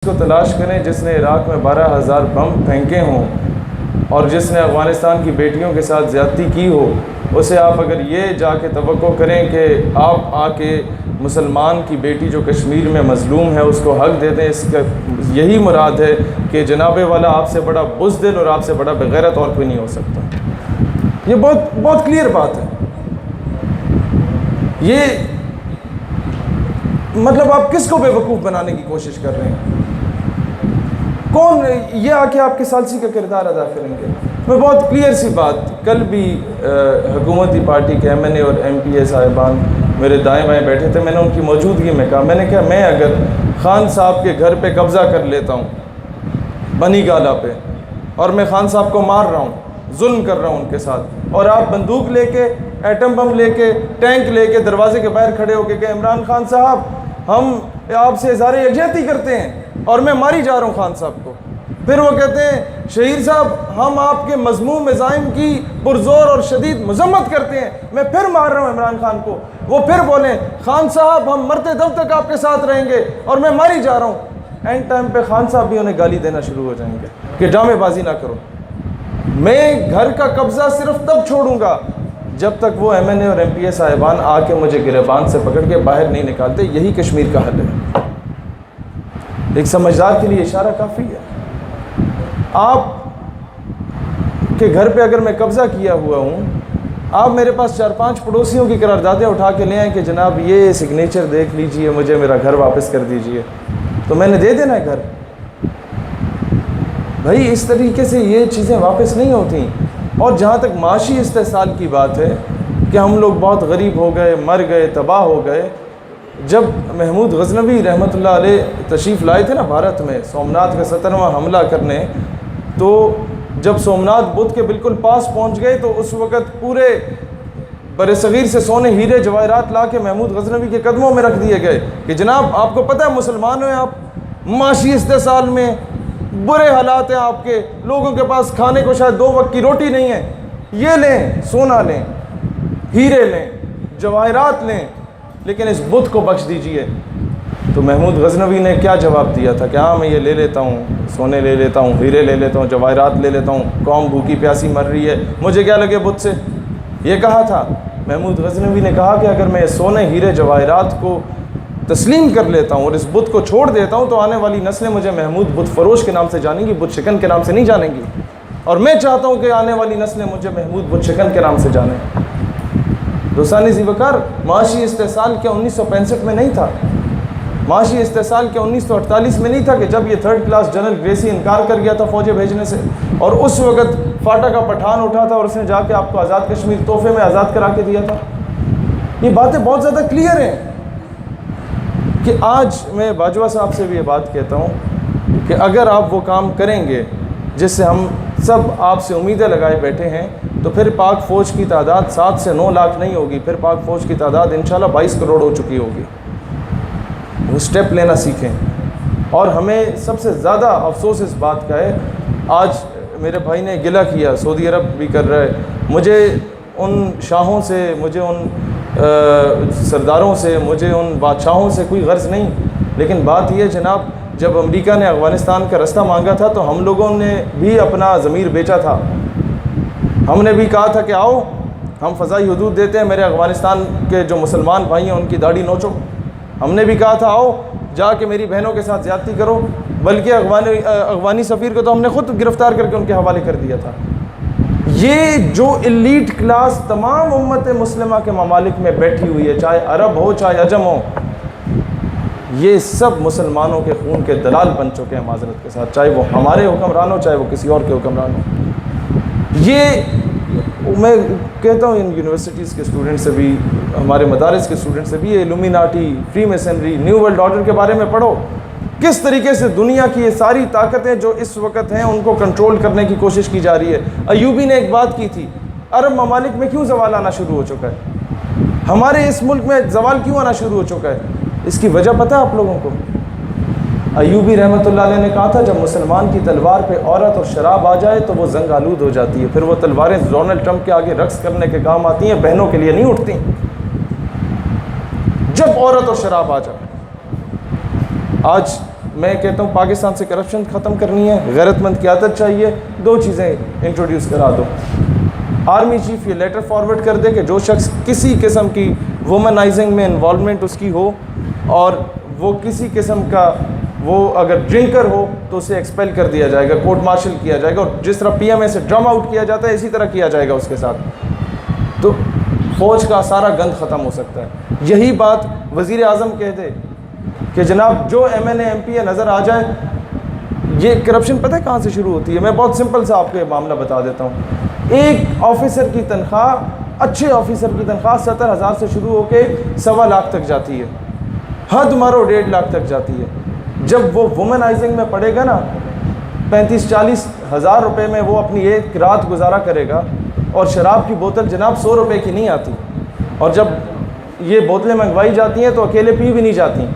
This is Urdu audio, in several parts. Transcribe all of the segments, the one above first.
کو تلاش کریں جس نے عراق میں 12,000 بم پھینکے ہوں اور جس نے افغانستان کی بیٹیوں کے ساتھ زیادتی کی ہو، اسے آپ اگر یہ جا کے توقع کریں کہ آپ آ کے مسلمان کی بیٹی جو کشمیر میں مظلوم ہے اس کو حق دے دیں، اس کا یہی مراد ہے کہ جناب والا آپ سے بڑا بزدل اور آپ سے بڑا بغیرت اور کوئی نہیں ہو سکتا۔ یہ بہت کلیئر بات ہے۔ یہ مطلب آپ کس کو بے وقوف بنانے کی کوشش کر رہے ہیں؟ کون یہ آ کے آپ کے ثالثی کا کردار ادا کریں گے؟ میں بہت کلیئر سی بات، کل بھی حکومتی پارٹی کے ایم این اے اور ایم پی اے صاحبان میرے دائیں بائیں بیٹھے تھے، میں نے ان کی موجودگی میں کہا، میں نے کہا میں اگر خان صاحب کے گھر پہ قبضہ کر لیتا ہوں بنی گالہ پہ اور میں خان صاحب کو مار رہا ہوں، ظلم کر رہا ہوں ان کے ساتھ، اور آپ بندوق لے کے ایٹم بم لے کے ٹینک لے کے دروازے کے باہر کھڑے ہو کے کہ عمران خان صاحب ہم آپ سے اظہار یکجہتی کرتے ہیں اور میں ماری جا رہا ہوں خان صاحب کو، پھر وہ کہتے ہیں شہیر صاحب ہم آپ کے مذموم مزاحم کی پرزور اور شدید مذمت کرتے ہیں، میں پھر مار رہا ہوں عمران خان کو، وہ پھر بولیں خان صاحب ہم مرتے دم تک آپ کے ساتھ رہیں گے اور میں ماری جا رہا ہوں، اینڈ ٹائم پہ خان صاحب بھی انہیں گالی دینا شروع ہو جائیں گے کہ ڈرامے بازی نہ کرو۔ میں گھر کا قبضہ صرف تب چھوڑوں گا جب تک وہ ایم این اے اور ایم پی اے صاحبان آ کے مجھے گریبان سے پکڑ کے باہر نہیں نکالتے۔ یہی کشمیر کا حل ہے۔ ایک سمجھدار کے لیے اشارہ کافی ہے۔ آپ کے گھر پہ اگر میں قبضہ کیا ہوا ہوں، آپ میرے پاس 4-5 پڑوسیوں کی قراردادیں اٹھا کے لے آئیں کہ جناب یہ سگنیچر دیکھ لیجئے، مجھے میرا گھر واپس کر دیجئے، تو میں نے دے دینا ہے گھر۔ بھائی اس طریقے سے یہ چیزیں واپس نہیں ہوتی۔ اور جہاں تک معاشی استحصال کی بات ہے کہ ہم لوگ بہت غریب ہو گئے، مر گئے، تباہ ہو گئے، جب محمود غزنوی رحمۃ اللہ علیہ تشریف لائے تھے نا بھارت میں سومناتھ کا 17واں حملہ کرنے، تو جب سومناتھ بدھ کے بالکل پاس پہنچ گئے تو اس وقت پورے بر صغیر سے سونے ہیرے جواہرات لا کے محمود غزنوی کے قدموں میں رکھ دیے گئے کہ جناب آپ کو پتہ ہے مسلمان ہیں آپ، معاشی استحصال میں برے حالات ہیں آپ کے، لوگوں کے پاس کھانے کو شاید 2 وقت کی روٹی نہیں ہے، یہ لیں، سونا لیں، ہیرے لیں، جواہرات لیں، لیکن اس بدھ کو بخش دیجئے۔ تو محمود غزنوی نے کیا جواب دیا تھا کہ ہاں میں یہ لے لیتا ہوں، سونے لے لیتا ہوں، ہیرے لے لیتا ہوں، جواہرات لے لیتا ہوں، قوم بھوکی پیاسی مر رہی ہے، مجھے کیا لگے بدھ سے؟ یہ کہا تھا محمود غزنوی نے، کہا کہ اگر میں سونے ہیرے جواہرات کو تسلیم کر لیتا ہوں اور اس بدھ کو چھوڑ دیتا ہوں تو آنے والی نسلیں مجھے محمود بدھ فروش کے نام سے جانیں گی، بدھ شکن کے نام سے نہیں جانیں گی، اور میں چاہتا ہوں کہ آنے والی نسلیں مجھے محمود بدھ شکن کے نام سے جانیں۔ دوستان ذی وقار، معاشی استحصال کیا 1965 میں نہیں تھا؟ معاشی استحصال کیا 1948 میں نہیں تھا کہ جب یہ 3rd کلاس جنرل گریسی انکار کر گیا تھا فوجیں بھیجنے سے، اور اس وقت فاٹا کا پٹھان اٹھا تھا اور اس نے جا کے آپ کو آزاد کشمیر تحفے میں آزاد کرا کے دیا تھا؟ یہ باتیں بہت زیادہ کلیئر ہیں کہ آج میں باجوہ صاحب سے بھی یہ بات کہتا ہوں کہ اگر آپ وہ کام کریں گے جس سے ہم سب آپ سے امیدیں لگائے بیٹھے ہیں، تو پھر پاک فوج کی تعداد 7 سے 9 لاکھ نہیں ہوگی، پھر پاک فوج کی تعداد انشاءاللہ 22 کروڑ ہو چکی ہوگی۔ وہ سٹیپ لینا سیکھیں۔ اور ہمیں سب سے زیادہ افسوس اس بات کا ہے، آج میرے بھائی نے گلہ کیا، سعودی عرب بھی کر رہا ہے، مجھے ان شاہوں سے، مجھے ان سرداروں سے، مجھے ان بادشاہوں سے کوئی غرض نہیں، لیکن بات یہ جناب جب امریکہ نے افغانستان کا رستہ مانگا تھا تو ہم لوگوں نے بھی اپنا ضمیر بیچا تھا، ہم نے بھی کہا تھا کہ آؤ ہم فضائی حدود دیتے ہیں، میرے افغانستان کے جو مسلمان بھائی ہیں ان کی داڑھی نوچو، ہم نے بھی کہا تھا آؤ جا کے میری بہنوں کے ساتھ زیادتی کرو، بلکہ افغانی سفیر کو تو ہم نے خود گرفتار کر کے ان کے حوالے کر دیا تھا۔ یہ جو ایلیٹ کلاس تمام امت مسلمہ کے ممالک میں بیٹھی ہوئی ہے، چاہے عرب ہو چاہے عجم ہو، یہ سب مسلمانوں کے خون کے دلال بن چکے ہیں معذرت کے ساتھ، چاہے وہ ہمارے حکمران ہو چاہے وہ کسی اور کے حکمران ہو۔ یہ میں کہتا ہوں ان یونیورسٹیز کے اسٹوڈنٹ سے بھی، ہمارے مدارس کے اسٹوڈنٹ سے بھی، Illuminati, freemasonry, new world order کے بارے میں پڑھو، کس طریقے سے دنیا کی یہ ساری طاقتیں جو اس وقت ہیں ان کو کنٹرول کرنے کی کوشش کی جا رہی ہے۔ ایوبی نے ایک بات کی تھی، عرب ممالک میں کیوں زوال آنا شروع ہو چکا ہے، ہمارے اس ملک میں زوال کیوں آنا شروع ہو چکا ہے؟ اس کی وجہ پتہ ہے آپ لوگوں کو؟ ایوبی رحمۃ اللہ علیہ نے کہا تھا جب مسلمان کی تلوار پہ عورت اور شراب آ جائے تو وہ زنگ آلود ہو جاتی ہے، پھر وہ تلواریں ڈونلڈ ٹرمپ کے آگے رقص کرنے کے کام آتی ہیں، بہنوں کے لیے نہیں اٹھتی۔ جب عورت اور شراب آ جائے، آج میں کہتا ہوں پاکستان سے کرپشن ختم کرنی ہے, غیرت مند قیادت چاہیے, 2 چیزیں انٹروڈیوس کرا دو. آرمی چیف یہ لیٹر فارورڈ کر دے کہ جو شخص کسی قسم کی وومنائزنگ میں انوالومنٹ اس کی ہو اور وہ کسی قسم کا وہ اگر ڈرنکر ہو تو اسے ایکسپیل کر دیا جائے گا, کورٹ مارشل کیا جائے گا, اور جس طرح پی ایم اے سے ڈرم آؤٹ کیا جاتا ہے اسی طرح کیا جائے گا اس کے ساتھ. تو فوج کا سارا گند ختم ہو سکتا ہے. یہی بات وزیر اعظم کہہ دے کہ جناب جو M N A M P A نظر آ جائے. یہ کرپشن پتہ ہے کہاں سے شروع ہوتی ہے؟ میں بہت سمپل سا آپ کو یہ معاملہ بتا دیتا ہوں. ایک آفیسر کی تنخواہ, اچھے آفیسر کی تنخواہ 70,000 سے شروع ہو کے 1.25 لاکھ تک جاتی ہے, حد مارو 1.5 لاکھ تک جاتی ہے. جب وہ وومنائزنگ میں پڑے گا نا 35-40 ہزار روپے میں وہ اپنی ایک رات گزارا کرے گا, اور شراب کی بوتل جناب 100 روپے کی نہیں آتی, اور جب یہ بوتلیں منگوائی جاتی ہیں تو اکیلے پی بھی نہیں جاتی.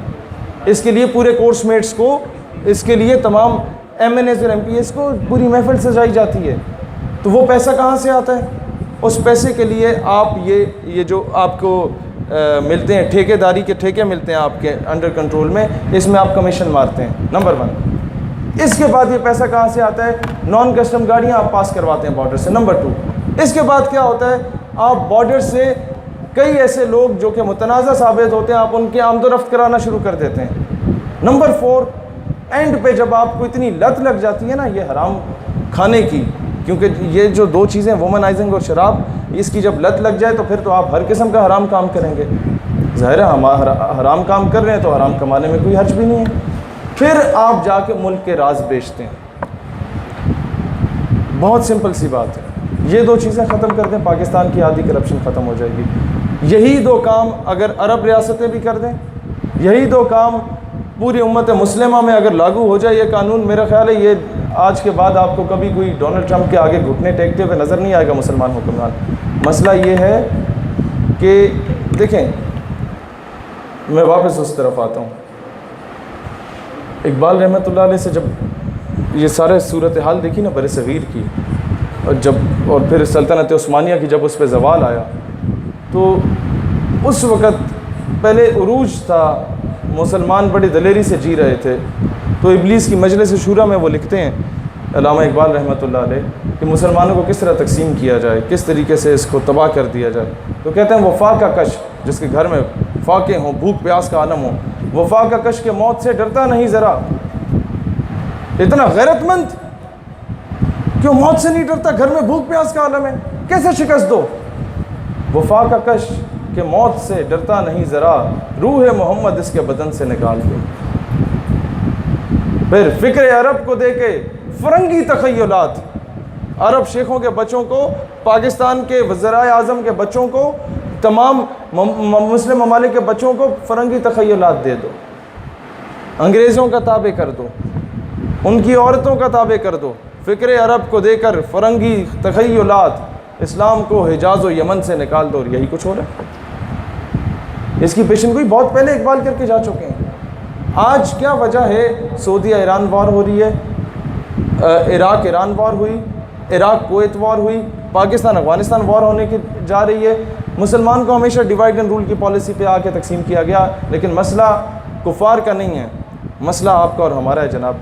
اس کے لیے پورے کورس میٹس کو, اس کے لیے تمام ایم این ایز اور ایم پی ایس کو پوری محفل سجائی جاتی ہے. تو وہ پیسہ کہاں سے آتا ہے؟ اس پیسے کے لیے آپ یہ جو آپ کو ملتے ہیں ٹھیکے داری کے ٹھیکے ملتے ہیں آپ کے انڈر کنٹرول میں, اس میں آپ کمیشن مارتے ہیں, نمبر 1. اس کے بعد یہ پیسہ کہاں سے آتا ہے؟ نان کسٹم گاڑیاں آپ پاس کرواتے ہیں بارڈر سے, نمبر 2. اس کے بعد کیا ہوتا ہے؟ آپ بارڈر سے کئی ایسے لوگ جو کہ متنازع ثابت ہوتے ہیں آپ ان کی آمد و رفت کرانا شروع کر دیتے ہیں, نمبر 4. اینڈ پہ جب آپ کو اتنی لت لگ جاتی ہے نا یہ حرام کھانے کی, کیونکہ یہ جو 2 چیزیں وومنائزنگ اور شراب, اس کی جب لت لگ جائے تو پھر تو آپ ہر قسم کا حرام کام کریں گے. ظاہر ہے ہم حرام کام کر رہے ہیں تو حرام کمانے میں کوئی حرج بھی نہیں ہے. پھر آپ جا کے ملک کے راز بیچتے ہیں. بہت سمپل سی بات ہے, یہ 2 چیزیں ختم کر دیں پاکستان کی آدھی کرپشن ختم ہو جائے گی. یہی 2 کام اگر عرب ریاستیں بھی کر دیں, یہی 2 کام پوری امت مسلمہ میں اگر لاگو ہو جائے یہ قانون, میرا خیال ہے یہ آج کے بعد آپ کو کبھی کوئی ڈونلڈ ٹرمپ کے آگے گھٹنے ٹیکتے ہوئے نظر نہیں آئے گا مسلمان حکمران. مسئلہ یہ ہے کہ دیکھیں, میں واپس اس طرف آتا ہوں. اقبال رحمۃ اللہ علیہ سے جب یہ سارے صورتحال دیکھی نا بر صغیر کی, اور پھر سلطنت عثمانیہ کی جب اس پہ زوال آیا, تو اس وقت پہلے عروج تھا, مسلمان بڑی دلیری سے جی رہے تھے. تو ابلیس کی مجلس شورا میں وہ لکھتے ہیں علامہ اقبال رحمۃ اللہ علیہ کہ مسلمانوں کو کس طرح تقسیم کیا جائے, کس طریقے سے اس کو تباہ کر دیا جائے. تو کہتے ہیں وفا کا کش, جس کے گھر میں فاقے ہوں, بھوک پیاس کا عالم ہو, وفا کا کش کے موت سے ڈرتا نہیں ذرا. اتنا غیرت مند کیوں موت سے نہیں ڈرتا؟ گھر میں بھوک پیاس کا عالم ہے, کیسے شکست دو؟ وفا کا کش کہ موت سے ڈرتا نہیں ذرا, روح محمد اس کے بدن سے نکال دے. پھر فکر عرب کو دے کے فرنگی تخیلات, عرب شیخوں کے بچوں کو, پاکستان کے وزرائے اعظم کے بچوں کو, تمام مسلم ممالک کے بچوں کو فرنگی تخیلات دے دو, انگریزوں کا تابع کر دو, ان کی عورتوں کا تابع کر دو. فکر عرب کو دے کر فرنگی تخیلات, اسلام کو حجاز و یمن سے نکال دو, اور یہی کچھ ہو رہا ہے. اس کی پیشن گوئی بہت پہلے اقبال کر کے جا چکے ہیں. آج کیا وجہ ہے؟ سعودیہ ایران وار ہو رہی ہے, عراق ایران وار ہوئی, عراق کویت وار ہوئی, پاکستان افغانستان وار ہونے کی جا رہی ہے. مسلمان کو ہمیشہ ڈیوائڈ اینڈ رول کی پالیسی پہ آ کے تقسیم کیا گیا, لیکن مسئلہ کفار کا نہیں ہے, مسئلہ آپ کا اور ہمارا ہے جناب.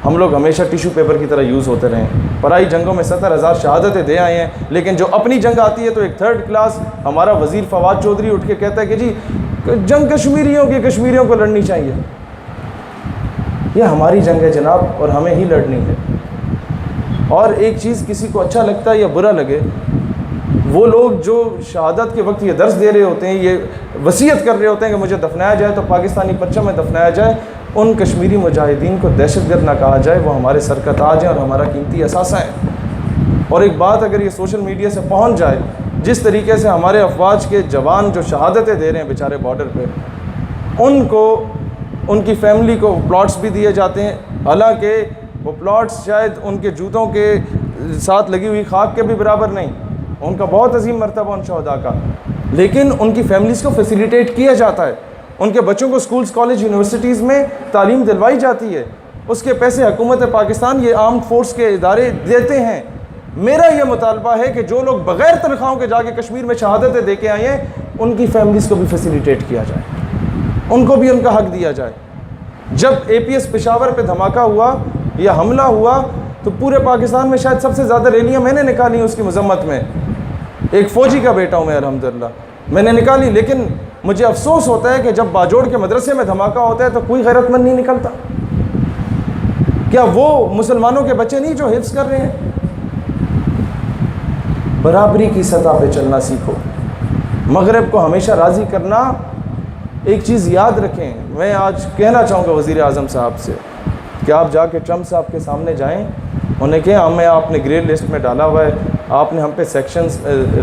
ہم لوگ ہمیشہ ٹیشو پیپر کی طرح یوز ہوتے رہے ہیں. پرائی جنگوں میں 70,000 شہادتیں دے آئے ہیں, لیکن جو اپنی جنگ آتی ہے تو ایک 3rd کلاس ہمارا وزیر فواد چودھری اٹھ کے کہتا ہے کہ جی جنگ کشمیریوں کی, کشمیریوں کو لڑنی چاہیے. یہ ہماری جنگ ہے جناب, اور ہمیں ہی لڑنی ہے. اور ایک چیز کسی کو اچھا لگتا ہے یا برا لگے, وہ لوگ جو شہادت کے وقت یہ درس دے رہے ہوتے ہیں, یہ وصیت کر رہے ہوتے ہیں کہ مجھے دفنایا جائے تو پاکستانی پرچم میں دفنایا جائے, ان کشمیری مجاہدین کو دہشت گرد نہ کہا جائے. وہ ہمارے سر کا تاج ہیں اور ہمارا قیمتی اثاثہ ہے. اور ایک بات اگر یہ سوشل میڈیا سے پہنچ جائے, جس طریقے سے ہمارے افواج کے جوان جو شہادتیں دے رہے ہیں بیچارے بارڈر پہ, ان کو ان کی فیملی کو پلاٹس بھی دیے جاتے ہیں, حالانکہ وہ پلاٹس شاید ان کے جوتوں کے ساتھ لگی ہوئی خاک کے بھی برابر نہیں, ان کا بہت عظیم مرتبہ ان شہداء کا, لیکن ان کی فیملیز کو فیسیلیٹیٹ کیا جاتا ہے. ان کے بچوں کو سکولز, کالج, یونیورسٹیز میں تعلیم دلوائی جاتی ہے. اس کے پیسے حکومت پاکستان, یہ آرمڈ فورس کے ادارے دیتے ہیں. میرا یہ مطالبہ ہے کہ جو لوگ بغیر تنخواہوں کے جا کے کشمیر میں شہادتیں دے کے آئے ہیں, ان کی فیملیز کو بھی فیسیلیٹیٹ کیا جائے, ان کو بھی ان کا حق دیا جائے. جب APS پشاور پہ دھماکہ ہوا یا حملہ ہوا تو پورے پاکستان میں شاید سب سے زیادہ ریلیاں میں نے نکالی اس کی مذمت میں. ایک فوجی کا بیٹا ہوں میں الحمدللہ, میں نے نکالی. لیکن مجھے افسوس ہوتا ہے کہ جب باجوڑ کے مدرسے میں دھماکہ ہوتا ہے تو کوئی غیرت مند نہیں نکلتا. کیا وہ مسلمانوں کے بچے نہیں جو حفظ کر رہے ہیں؟ برابری کی سطح پہ چلنا سیکھو. مغرب کو ہمیشہ راضی کرنا. ایک چیز یاد رکھیں, میں آج کہنا چاہوں گا وزیر اعظم صاحب سے کہ آپ جا کے ٹرمپ صاحب کے سامنے جائیں, انہیں کہیں ہمیں آپ نے گرے لسٹ میں ڈالا ہوا ہے, آپ نے ہم پہ سینکشنز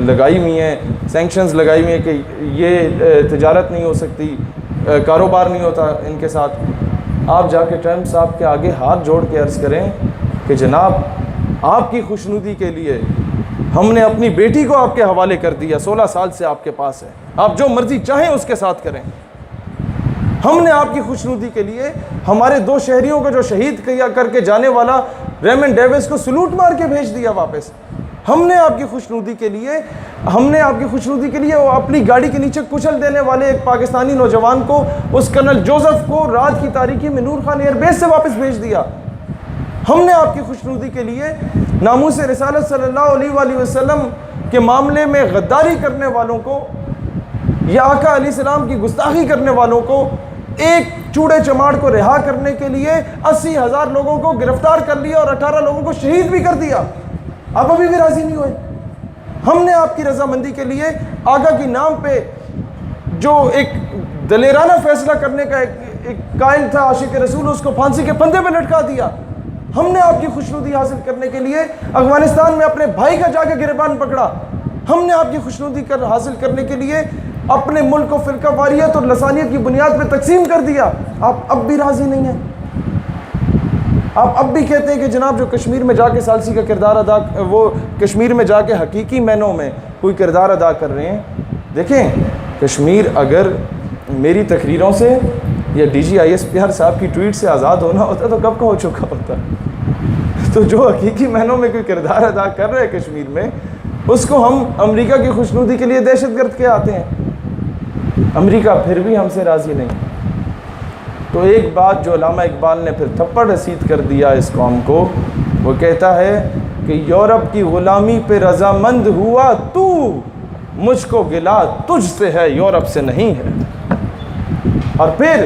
لگائی ہوئی ہیں کہ یہ تجارت نہیں ہو سکتی, کاروبار نہیں ہوتا ان کے ساتھ. آپ جا کے ٹرمپ صاحب کے آگے ہاتھ جوڑ کے عرض کریں کہ جناب آپ کی خوشنودی کے لیے ہم نے اپنی بیٹی کو آپ کے حوالے کر دیا, 16 سال سے آپ کے پاس ہے, آپ جو مرضی چاہیں اس کے ساتھ کریں. ہم نے آپ کی خوشنودی کے لیے ہمارے 2 شہریوں کو جو شہید کر کے جانے والا ریمنڈ ڈیوس کو سلوٹ مار کے بھیج دیا واپس. ہم نے آپ کی خوشنودی کے لیے وہ اپنی گاڑی کے نیچے کچل دینے والے ایک پاکستانی نوجوان کو, اس کرنل جوزف کو رات کی تاریکی میں نور خان ایئر بیس سے واپس بھیج دیا. ہم نے آپ کی خوشنودی کے لیے ناموس رسالت صلی اللہ علیہ وآلہ وسلم کے معاملے میں غداری کرنے والوں کو یا آقا علیہ السلام کی گستاخی کرنے والوں کو, ایک چوڑے چماڑ کو رہا کرنے کے لیے 80,000 لوگوں کو گرفتار کر لیا اور 18 لوگوں کو شہید بھی کر دیا. آپ ابھی بھی راضی نہیں ہوئے. ہم نے آپ کی رضامندی کے لیے آقا کی نام پہ جو ایک دلیرانہ فیصلہ کرنے کا ایک قائل تھا عاشق رسول, اس کو پھانسی کے پھندے پہ لٹکا دیا. ہم نے آپ کی خوشنودی حاصل کرنے کے لیے افغانستان میں اپنے بھائی کا جا کے گریبان پکڑا. ہم نے آپ کی خوشنودی حاصل کرنے کے لیے اپنے ملک کو فرقہ واریت اور لسانیت کی بنیاد پہ تقسیم کر دیا. آپ اب بھی راضی نہیں ہیں. آپ اب بھی کہتے ہیں کہ جناب جو کشمیر میں جا کے ثالثی کا کردار وہ کشمیر میں جا کے حقیقی معنوں میں کوئی کردار ادا کر رہے ہیں. دیکھیں, کشمیر اگر میری تقریروں سے یا DGISPR صاحب کی ٹویٹ سے آزاد ہونا ہوتا تو کب کا ہو چکا ہوتا. تو جو حقیقی معنوں میں کوئی کردار ادا کر رہے ہیں کشمیر میں, اس کو ہم امریکہ کی خوشنودی کے لیے دہشت گرد کے آتے ہیں. امریکہ پھر بھی ہم سے راضی نہیں. تو ایک بات جو علامہ اقبال نے پھر تھپڑ رسید کر دیا اس قوم کو, وہ کہتا ہے کہ یورپ کی غلامی پہ رضامند ہوا تو, مجھ کو گلا تجھ سے ہے یورپ سے نہیں ہے. اور پھر